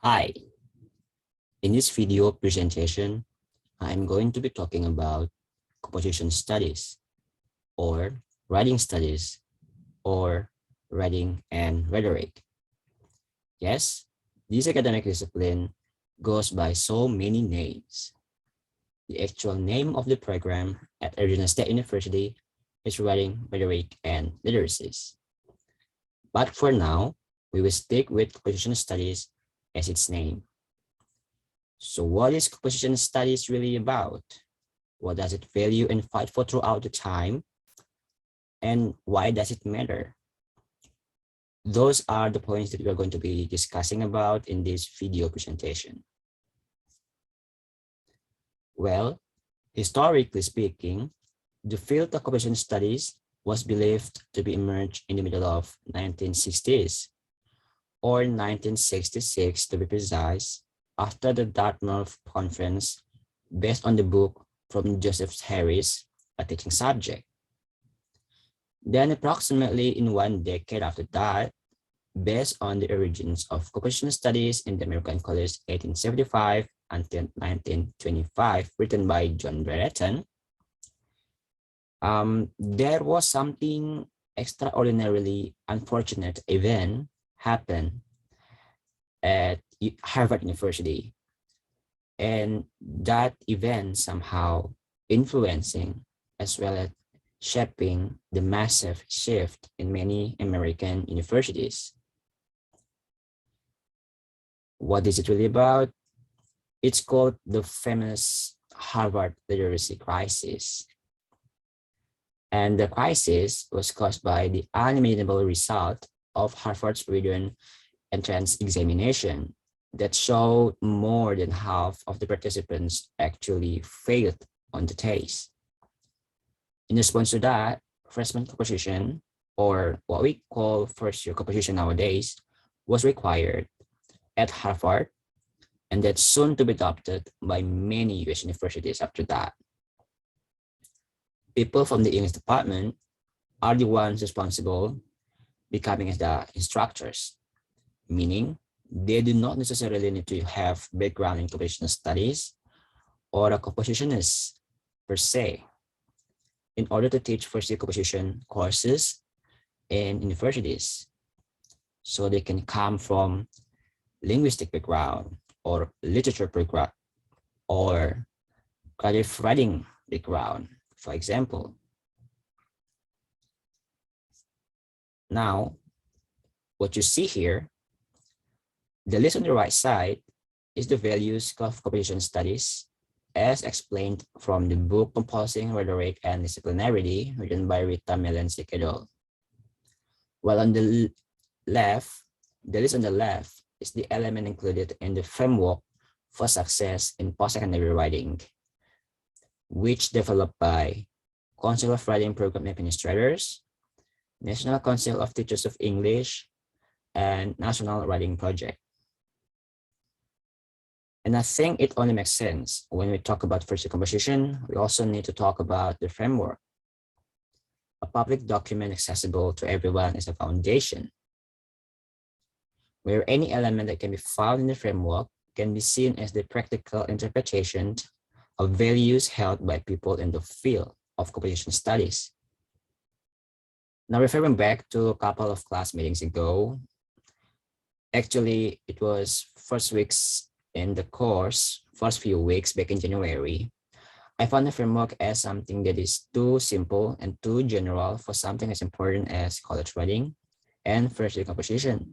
Hi, in this video presentation, I'm going to be talking about composition studies or writing studies or writing and rhetoric. Yes, this academic discipline goes by so many names. The actual name of the program at Arizona State University is Writing, Rhetoric, and Literacies. But for now, we will stick with composition studies as its name. So what is composition studies really about? What does it value and fight for throughout the time? And why does it matter? Those are the points that we are going to be discussing about in this video presentation. Well, historically speaking, the field of composition studies was believed to be emerged in the middle of 1960s or 1966 to be precise, after the Dartmouth Conference, based on the book from Joseph Harris, A Teaching Subject. Then approximately in 1 decade after that, based on the origins of composition studies in the American College 1875 until 1925, written by John Brereton, there was something extraordinarily unfortunate event happened at Harvard University. And that event somehow influencing as well as shaping the massive shift in many American universities. What is it really about? It's called the famous Harvard literacy crisis. And the crisis was caused by the unimaginable result of Harvard's written entrance examination that showed more than half of the participants actually failed on the test. In response to that, freshman composition, or what we call first-year composition nowadays, was required at Harvard, and that's soon to be adopted by many US universities after that. People from the English department are the ones responsible becoming as the instructors, meaning they do not necessarily need to have background in composition studies or a compositionist per se in order to teach first-year composition courses in universities. So they can come from linguistic background or literature background or creative writing background, for example. Now, what you see here, the list on the right side is the values of composition studies as explained from the book Composing Rhetoric and Disciplinarity, written by Rita Melencic et al. While on the left, the list on the left is the element included in the framework for success in post-secondary writing, which developed by Council of Writing Program Administrators, National Council of Teachers of English, and National Writing Project. And I think it only makes sense when we talk about first-year composition, we also need to talk about the framework. A public document accessible to everyone is a foundation, where any element that can be found in the framework can be seen as the practical interpretation of values held by people in the field of composition studies. Now, referring back to a couple of class meetings ago, actually, it was first weeks in the course, first few weeks back in January, I found the framework as something that is too simple and too general for something as important as college writing and first-year composition.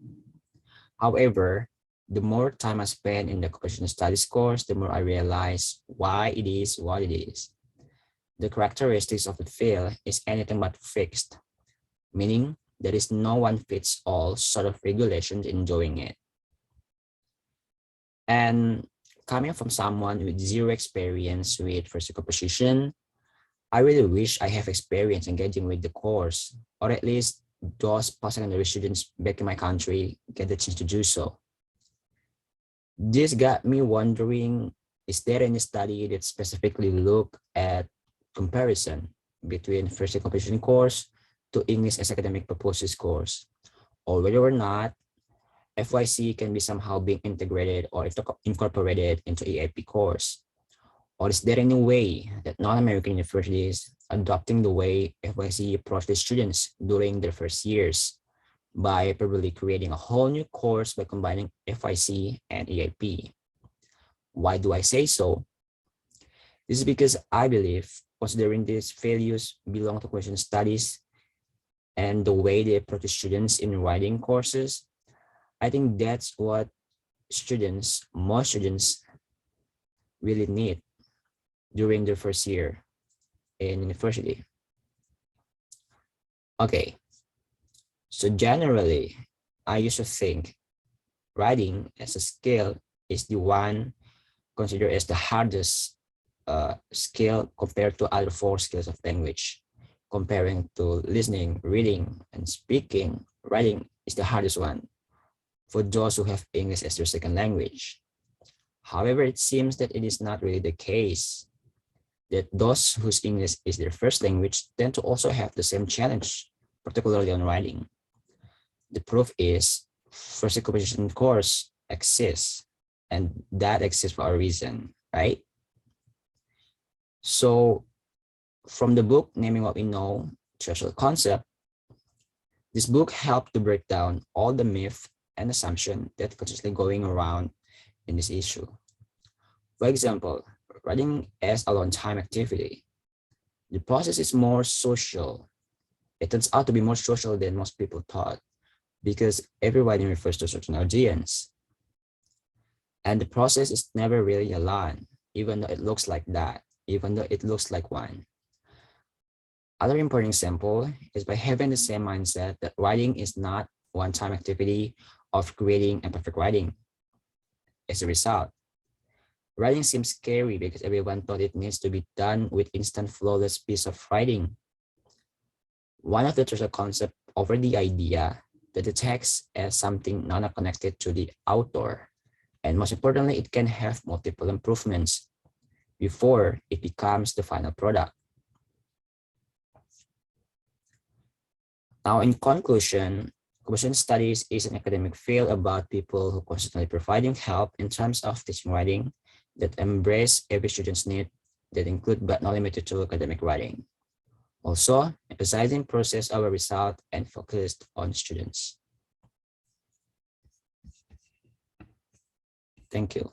However, the more time I spent in the composition studies course, the more I realized why it is what it is. The characteristics of the field is anything but fixed, meaning there is no one-fits-all sort of regulations in doing it. And coming from someone with zero experience with first-year composition, I really wish I have experience engaging with the course, or at least those post-secondary students back in my country get the chance to do so. This got me wondering, is there any study that specifically look at comparison between first-year composition course to English as academic purposes course, or whether or not FYC can be somehow being integrated or incorporated into EAP course? Or is there any way that non-American universities adopting the way FYC approach the students during their first years by probably creating a whole new course by combining FYC and EAP? Why do I say so? This is because I believe considering these values belong to question studies and the way they approach students in writing courses, I think that's what most students really need during their first year in university. Okay, so generally, I used to think writing as a skill is the one considered as the hardest skill compared to other four skills of language. Comparing to listening, reading, and speaking, writing is the hardest one for those who have English as their second language. However, it seems that it is not really the case, that those whose English is their first language tend to also have the same challenge, particularly on writing. The proof is first composition course exists, and that exists for a reason, right? So from the book, Naming What We Know, Threshold Concept, this book helped to break down all the myth and assumption that consistently going around in this issue. For example, writing as a long time activity. The process is more social. It turns out to be more social than most people thought because every writing refers to a certain audience. And the process is never really a line, even though it looks like that, even though it looks like one. Other important example is by having the same mindset that writing is not one-time activity of creating and perfect writing. As a result, writing seems scary because everyone thought it needs to be done with instant flawless piece of writing. One of the threshold concepts offered the idea that the text as something not connected to the author, and most importantly, it can have multiple improvements before it becomes the final product. Now, in conclusion, composition studies is an academic field about people who constantly providing help in terms of teaching writing that embrace every student's need that include but not limited to academic writing. Also, emphasizing process over result and focused on students. Thank you.